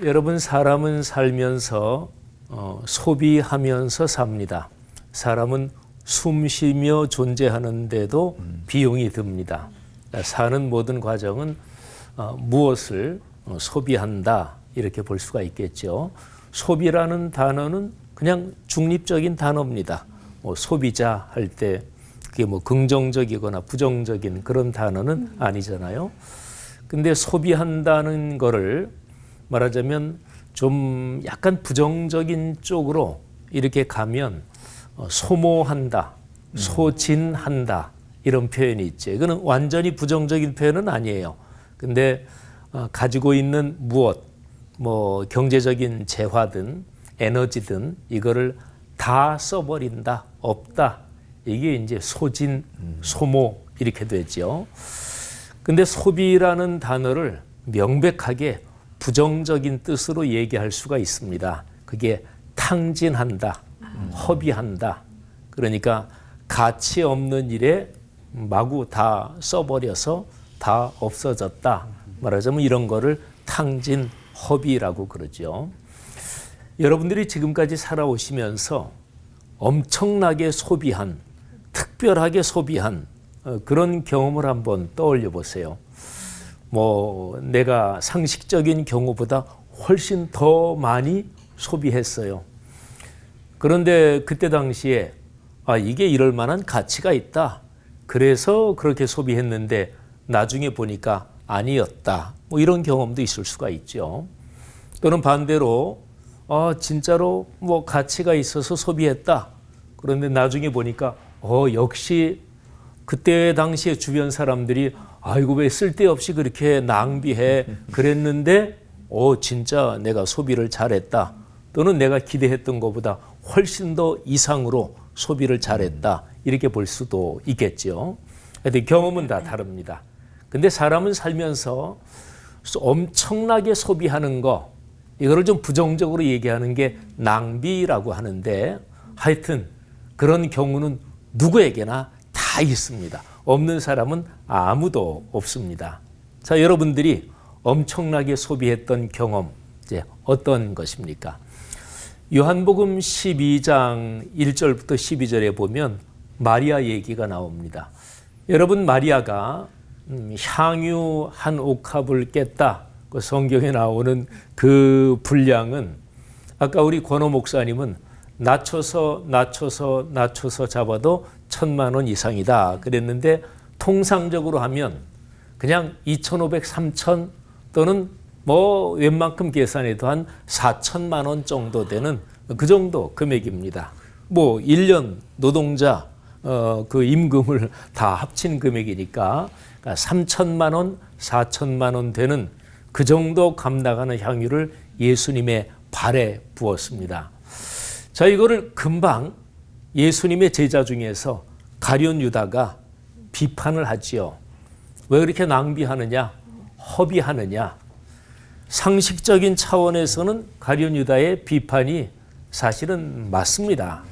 여러분, 사람은 살면서 소비하면서 삽니다. 사람은 숨쉬며 존재하는데도 비용이 듭니다. 사는 모든 과정은 무엇을 소비한다 이렇게 볼 수가 있겠죠. 소비라는 단어는 그냥 중립적인 단어입니다. 소비자 할 때 그게 긍정적이거나 부정적인 그런 단어는 아니잖아요. 근데 소비한다는 거를 말하자면 좀 약간 부정적인 쪽으로 이렇게 가면 소모한다, 소진한다 이런 표현이 있죠. 이거는 완전히 부정적인 표현은 아니에요. 근데 가지고 있는 무엇, 경제적인 재화든 에너지든 이거를 다 써버린다, 없다. 이게 이제 소진, 소모 이렇게 되죠. 근데 소비라는 단어를 명백하게 부정적인 뜻으로 얘기할 수가 있습니다. 그게 탕진한다, 허비한다. 그러니까 가치 없는 일에 마구 다 써버려서 다 없어졌다. 말하자면 이런 거를 탕진, 허비라고 그러죠. 여러분들이 지금까지 살아오시면서 엄청나게 소비한, 특별하게 소비한 그런 경험을 한번 떠올려 보세요. 내가 상식적인 경우보다 훨씬 더 많이 소비했어요. 그런데 그때 당시에 이게 이럴 만한 가치가 있다. 그래서 그렇게 소비했는데 나중에 보니까 아니었다. 이런 경험도 있을 수가 있죠. 또는 반대로 진짜로 가치가 있어서 소비했다. 그런데 나중에 보니까 역시 그때 당시에 주변 사람들이 아이고 왜 쓸데없이 그렇게 낭비해 그랬는데 진짜 내가 소비를 잘했다. 또는 내가 기대했던 것보다 훨씬 더 이상으로 소비를 잘했다. 이렇게 볼 수도 있겠죠. 근데 경험은 다 다릅니다. 근데 사람은 살면서 엄청나게 소비하는 거, 이거를 좀 부정적으로 얘기하는 게 낭비라고 하는데 하여튼 그런 경우는 누구에게나 다 있습니다. 없는 사람은 아무도 없습니다. 자, 여러분들이 엄청나게 소비했던 경험, 이제 어떤 것입니까? 요한복음 12장 1절부터 12절에 보면 마리아 얘기가 나옵니다. 여러분, 마리아가 향유 한 옥합을 깼다. 그 성경에 나오는 그 분량은 아까 우리 권호 목사님은 낮춰서 잡아도 1,000만 원 이상이다 그랬는데 통상적으로 하면 그냥 2,500, 3,000 또는 웬만큼 계산해도 한 4,000만 원 정도 되는 그 정도 금액입니다. 1년 노동자 그 임금을 다 합친 금액이니까 3,000만 원, 4,000만 원 되는 그 정도 감당하는 향유를 예수님의 발에 부었습니다. 자, 이거를 금방 예수님의 제자 중에서 가룟 유다가 비판을 하지요. 왜 그렇게 낭비하느냐, 허비하느냐. 상식적인 차원에서는 가룟 유다의 비판이 사실은 맞습니다.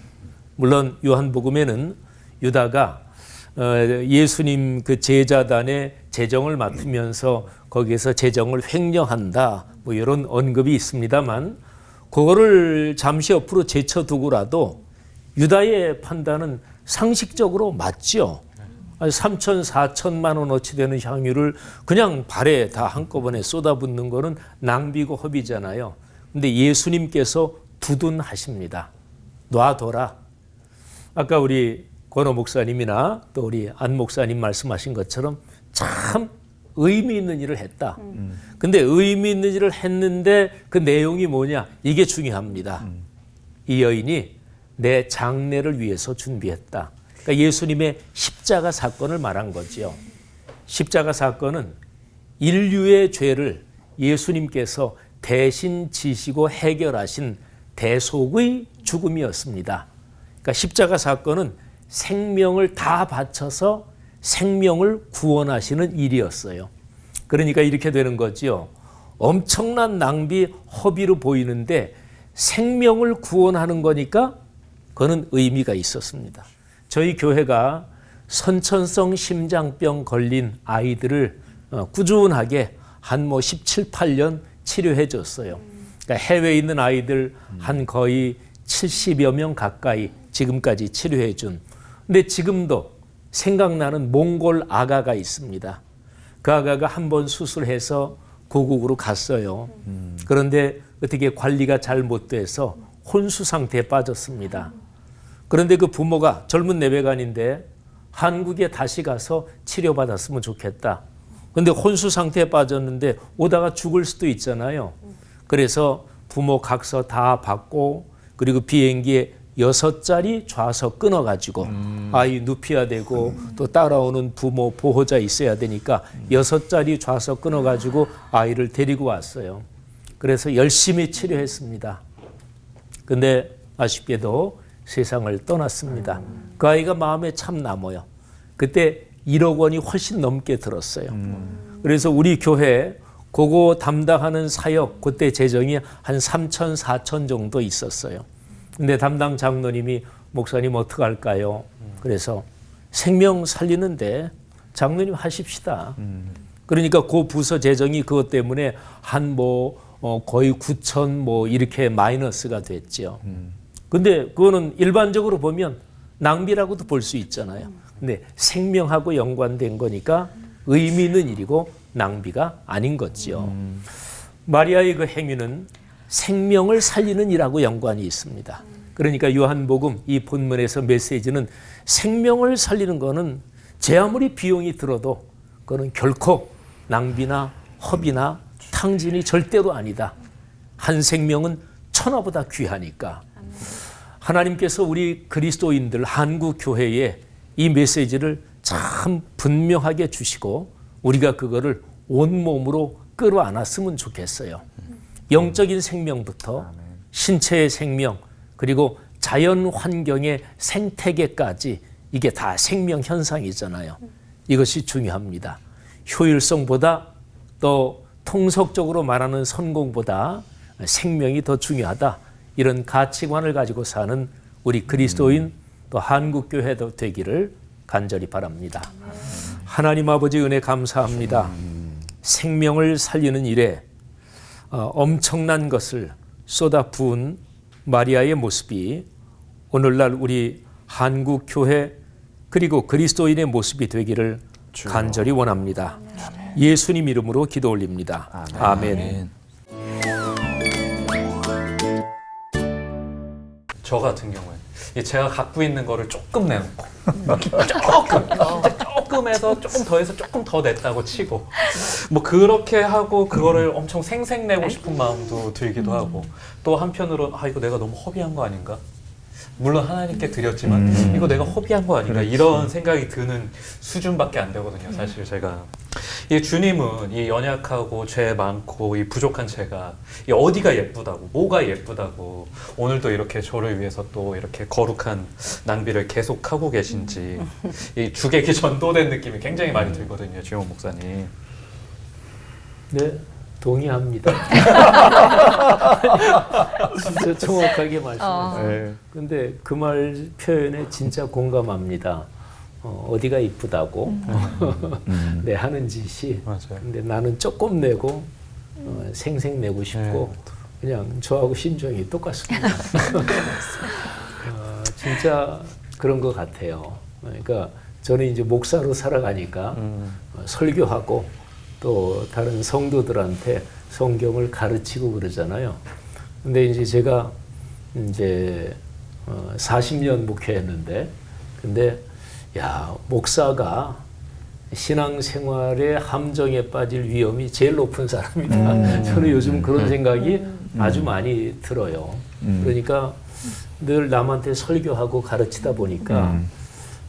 물론 요한복음에는 유다가 예수님 그 제자단의 재정을 맡으면서 거기에서 재정을 횡령한다 이런 언급이 있습니다만 그거를 잠시 옆으로 제쳐두고라도 유다의 판단은 상식적으로 맞죠. 3천, 4천만 원어치 되는 향유를 그냥 발에 다 한꺼번에 쏟아붓는 거는 낭비고 허비잖아요. 근데 예수님께서 두둔하십니다. 놔둬라. 아까 우리 권호 목사님이나 또 우리 안 목사님 말씀하신 것처럼 참 의미 있는 일을 했다. 근데 의미 있는 일을 했는데 그 내용이 뭐냐? 이게 중요합니다. 이 여인이 내 장례를 위해서 준비했다. 그러니까 예수님의 십자가 사건을 말한 거지요. 십자가 사건은 인류의 죄를 예수님께서 대신 지시고 해결하신 대속의 죽음이었습니다. 그러니까 십자가 사건은 생명을 다 바쳐서 생명을 구원하시는 일이었어요. 그러니까 이렇게 되는 거죠. 엄청난 낭비, 허비로 보이는데 생명을 구원하는 거니까 그거는 의미가 있었습니다. 저희 교회가 선천성 심장병 걸린 아이들을 꾸준하게 한 17, 18년 치료해 줬어요. 그러니까 해외에 있는 아이들 한 거의 70여 명 가까이 지금까지 치료해 준. 근데 지금도 생각나는 몽골 아가가 있습니다. 그 아가가 한 번 수술해서 고국으로 갔어요. 그런데 어떻게 관리가 잘못돼서 혼수 상태에 빠졌습니다. 그런데 그 부모가 젊은 내외간인데 한국에 다시 가서 치료받았으면 좋겠다. 그런데 혼수 상태에 빠졌는데 오다가 죽을 수도 있잖아요. 그래서 부모 각서 다 받고 그리고 비행기에 6자리 좌석 끊어가지고 아이 눕혀야 되고 또 따라오는 부모 보호자 있어야 되니까 6자리 좌석 끊어가지고 아이를 데리고 왔어요. 그래서 열심히 치료했습니다. 근데 아쉽게도 세상을 떠났습니다. 그 아이가 마음에 참 남아요. 그때 1억 원이 훨씬 넘게 들었어요. 그래서 우리 교회 그거 담당하는 사역 그때 재정이 한 3천, 4천 정도 있었어요. 근데 담당 장로님이 목사님 어떡할까요? 그래서 생명 살리는데 장로님 하십시다. 그러니까 그 부서 재정이 그것 때문에 한 거의 9천 이렇게 마이너스가 됐죠. 근데 그거는 일반적으로 보면 낭비라고도 볼 수 있잖아요. 근데 생명하고 연관된 거니까 의미 있는 일이고 낭비가 아닌 거지요. 마리아의 그 행위는 생명을 살리는 일하고 연관이 있습니다. 그러니까 요한복음 이 본문에서 메시지는 생명을 살리는 거는 제 아무리 비용이 들어도 그거는 결코 낭비나 허비나 탕진이 절대로 아니다. 한 생명은 천하보다 귀하니까. 하나님께서 우리 그리스도인들 한국 교회에 이 메시지를 참 분명하게 주시고 우리가 그거를 온몸으로 끌어안았으면 좋겠어요. 영적인 생명부터 신체의 생명 그리고 자연 환경의 생태계까지 이게 다 생명 현상이잖아요. 이것이 중요합니다. 효율성보다 또 통속적으로 말하는 성공보다 생명이 더 중요하다. 이런 가치관을 가지고 사는 우리 그리스도인 또 한국교회도 되기를 간절히 바랍니다. 하나님 아버지 은혜 감사합니다. 생명을 살리는 일에 엄청난 것을 쏟아 부은 마리아의 모습이 오늘날 우리 한국교회 그리고 그리스도인의 모습이 되기를 간절히 원합니다. 예수님 이름으로 기도 올립니다. 아멘. 저 같은 경우에 제가 갖고 있는 거를 조금 내놓고 조금에서 조금 더해서 조금 더 냈다고 치고 그렇게 하고 그거를 엄청 생색내고 싶은 마음도 들기도 하고 또 한편으로는 이거 내가 너무 허비한 거 아닌가? 물론 하나님께 드렸지만 이거 내가 허비한 거 아닌가? 이런 생각이 드는 수준밖에 안 되거든요. 사실 제가 이 주님은 이 연약하고 죄 많고 이 부족한 제가 이 어디가 예쁘다고 뭐가 예쁘다고 오늘도 이렇게 저를 위해서 또 이렇게 거룩한 낭비를 계속 하고 계신지 이 주객이 전도된 느낌이 굉장히 많이 들거든요. 주영 목사님. 네, 동의합니다. 진짜 정확하게 말씀하셨어요. 근데 그 말 표현에 진짜 공감합니다. 어디가 이쁘다고 내 하는 짓이 맞아요. 근데 나는 조금 내고 생색 내고 싶고 그냥 저하고 심정이 똑같습니다. 진짜 그런 것 같아요. 그러니까 저는 이제 목사로 살아가니까 설교하고 또 다른 성도들한테 성경을 가르치고 그러잖아요. 근데 이제 제가 이제 40년 목회했는데 근데 목사가 신앙생활의 함정에 빠질 위험이 제일 높은 사람이다. 저는 요즘 그런 생각이 아주 많이 들어요. 그러니까 늘 남한테 설교하고 가르치다 보니까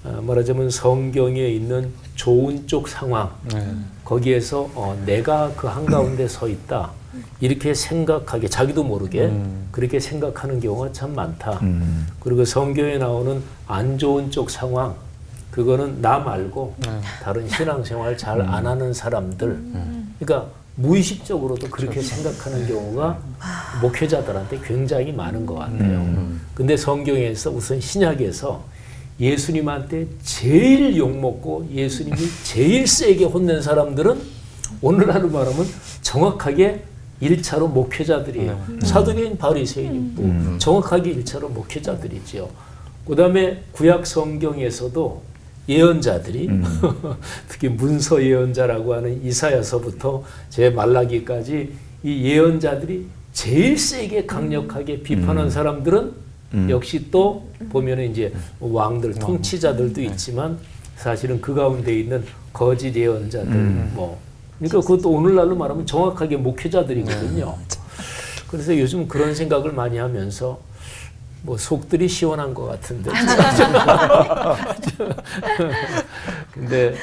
말하자면 성경에 있는 좋은 쪽 상황 거기에서 내가 그 한가운데 서 있다. 이렇게 생각하게 자기도 모르게 그렇게 생각하는 경우가 참 많다. 그리고 성경에 나오는 안 좋은 쪽 상황 그거는 나 말고 다른 신앙생활 잘 안 하는 사람들 그러니까 무의식적으로도 그렇게 생각하는 경우가 목회자들한테 굉장히 많은 것 같아요. 근데 성경에서 우선 신약에서 예수님한테 제일 욕먹고 예수님이 제일 세게 혼낸 사람들은 오늘날로 말하면 정확하게 1차로 목회자들이에요. 사도계인 바리새인이고 정확하게 1차로 목회자들이죠. 그다음에 구약 성경에서도 예언자들이 특히 문서 예언자라고 하는 이사야서부터 제 말라기까지 이 예언자들이 제일 세게 강력하게 비판한 사람들은 역시 또 보면은 이제 왕들 통치자들도 있지만 사실은 그 가운데 있는 거짓 예언자들 뭐 그러니까 그것도 오늘날로 말하면 정확하게 목회자들이거든요. 그래서 요즘 그런 생각을 많이 하면서 뭐 속들이 시원한 것 같은데. 근데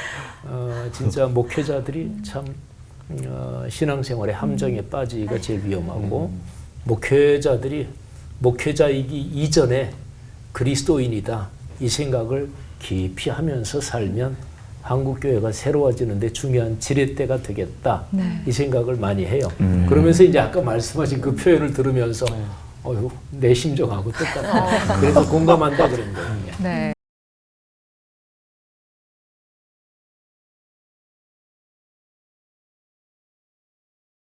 진짜 목회자들이 참 신앙생활의 함정에 빠지기가 제일 위험하고 목회자들이 목회자이기 이전에 그리스도인이다 이 생각을 깊이 하면서 살면 한국 교회가 새로워지는데 중요한 지렛대가 되겠다 이 생각을 많이 해요. 그러면서 이제 아까 말씀하신 그 표현을 들으면서 내 심정하고 똑같다. 그래서 공감한다 그런 거예요. 네.